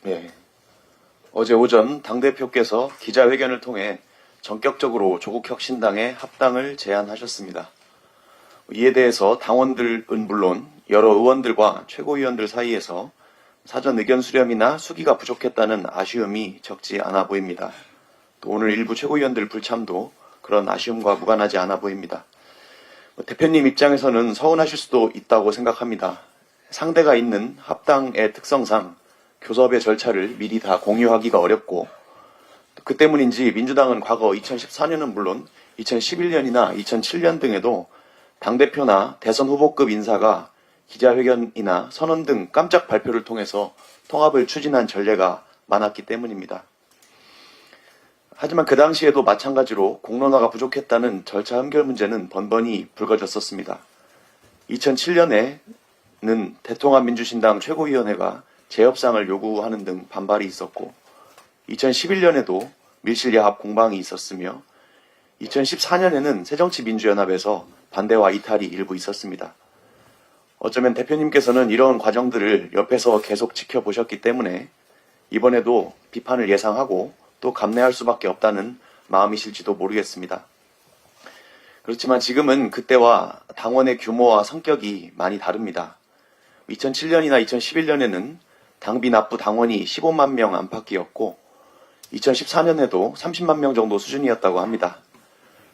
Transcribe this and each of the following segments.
네. 어제 오전 당대표께서 기자회견을 통해 전격적으로 조국혁신당의 합당을 제안하셨습니다. 이에 대해서 당원들은 물론 여러 의원들과 최고위원들 사이에서 사전 의견 수렴이나 수기가 부족했다는 아쉬움이 적지 않아 보입니다. 또 오늘 일부 최고위원들 불참도 그런 아쉬움과 무관하지 않아 보입니다. 대표님 입장에서는 서운하실 수도 있다고 생각합니다. 상대가 있는 합당의 특성상 교섭의 절차를 미리 다 공유하기가 어렵고 그 때문인지 민주당은 과거 2014년은 물론 2011년이나 2007년 등에도 당대표나 대선 후보급 인사가 기자회견이나 선언 등 깜짝 발표를 통해서 통합을 추진한 전례가 많았기 때문입니다. 하지만 그 당시에도 마찬가지로 공론화가 부족했다는 절차 한결 문제는 번번이 불거졌었습니다. 2007년에는 대통합민주신당 최고위원회가 재협상을 요구하는 등 반발이 있었고 2011년에도 밀실야합 공방이 있었으며 2014년에는 새정치민주연합에서 반대와 이탈이 일부 있었습니다. 어쩌면 대표님께서는 이런 과정들을 옆에서 계속 지켜보셨기 때문에 이번에도 비판을 예상하고 또 감내할 수밖에 없다는 마음이실지도 모르겠습니다. 그렇지만 지금은 그때와 당원의 규모와 성격이 많이 다릅니다. 2007년이나 2011년에는 당비 납부 당원이 15만 명 안팎이었고 2014년에도 30만 명 정도 수준이었다고 합니다.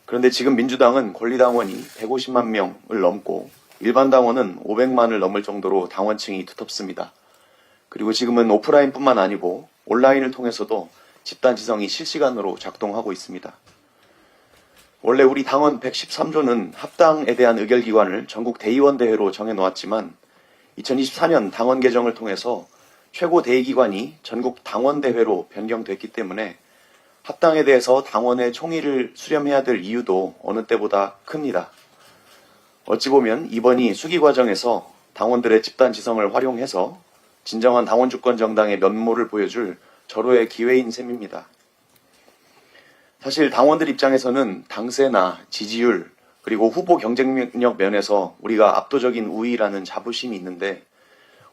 그런데 지금 민주당은 권리당원이 150만 명을 넘고 일반 당원은 500만을 넘을 정도로 당원층이 두텁습니다. 그리고 지금은 오프라인뿐만 아니고 온라인을 통해서도 집단 지성이 실시간으로 작동하고 있습니다. 원래 우리 당원 113조는 합당에 대한 의결기관을 전국 대의원 대회로 정해놓았지만 2024년 당원 개정을 통해서 최고 대의기관이 전국 당원 대회로 변경됐기 때문에 합당에 대해서 당원의 총의를 수렴해야 될 이유도 어느 때보다 큽니다. 어찌 보면 이번이 수기 과정에서 당원들의 집단 지성을 활용해서 진정한 당원 주권 정당의 면모를 보여줄 절호의 기회인 셈입니다. 사실 당원들 입장에서는 당세나 지지율 그리고 후보 경쟁력 면에서 우리가 압도적인 우위라는 자부심이 있는데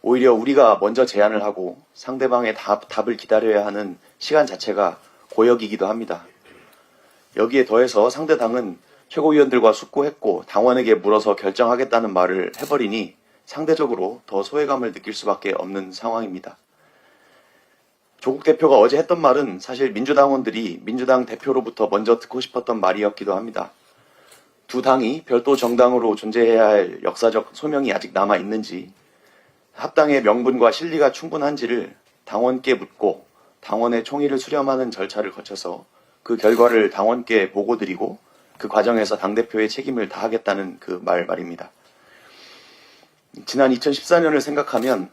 오히려 우리가 먼저 제안을 하고 상대방의 답을 기다려야 하는 시간 자체가 고역이기도 합니다. 여기에 더해서 상대 당은 최고위원들과 숙고했고 당원에게 물어서 결정하겠다는 말을 해버리니 상대적으로 더 소외감을 느낄 수밖에 없는 상황입니다. 조국 대표가 어제 했던 말은 사실 민주당원들이 민주당 대표로부터 먼저 듣고 싶었던 말이었기도 합니다. 두 당이 별도 정당으로 존재해야 할 역사적 소명이 아직 남아 있는지, 합당의 명분과 실리가 충분한지를 당원께 묻고 당원의 총의를 수렴하는 절차를 거쳐서 그 결과를 당원께 보고드리고 그 과정에서 당대표의 책임을 다하겠다는 그 말입니다. 지난 2014년을 생각하면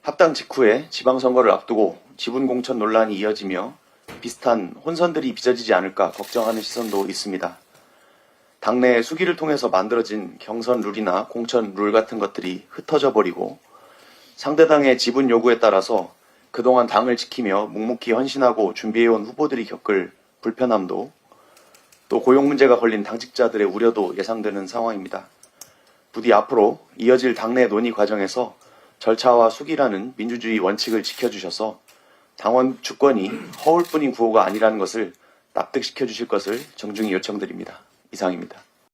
합당 직후에 지방선거를 앞두고 지분공천 논란이 이어지며 비슷한 혼선들이 빚어지지 않을까 걱정하는 시선도 있습니다. 당내 수기를 통해서 만들어진 경선 룰이나 공천 룰 같은 것들이 흩어져 버리고 상대당의 지분 요구에 따라서 그동안 당을 지키며 묵묵히 헌신하고 준비해온 후보들이 겪을 불편함도 또 고용 문제가 걸린 당직자들의 우려도 예상되는 상황입니다. 부디 앞으로 이어질 당내 논의 과정에서 절차와 수기라는 민주주의 원칙을 지켜주셔서 당원 주권이 허울뿐인 구호가 아니라는 것을 납득시켜 주실 것을 정중히 요청드립니다. 이상입니다.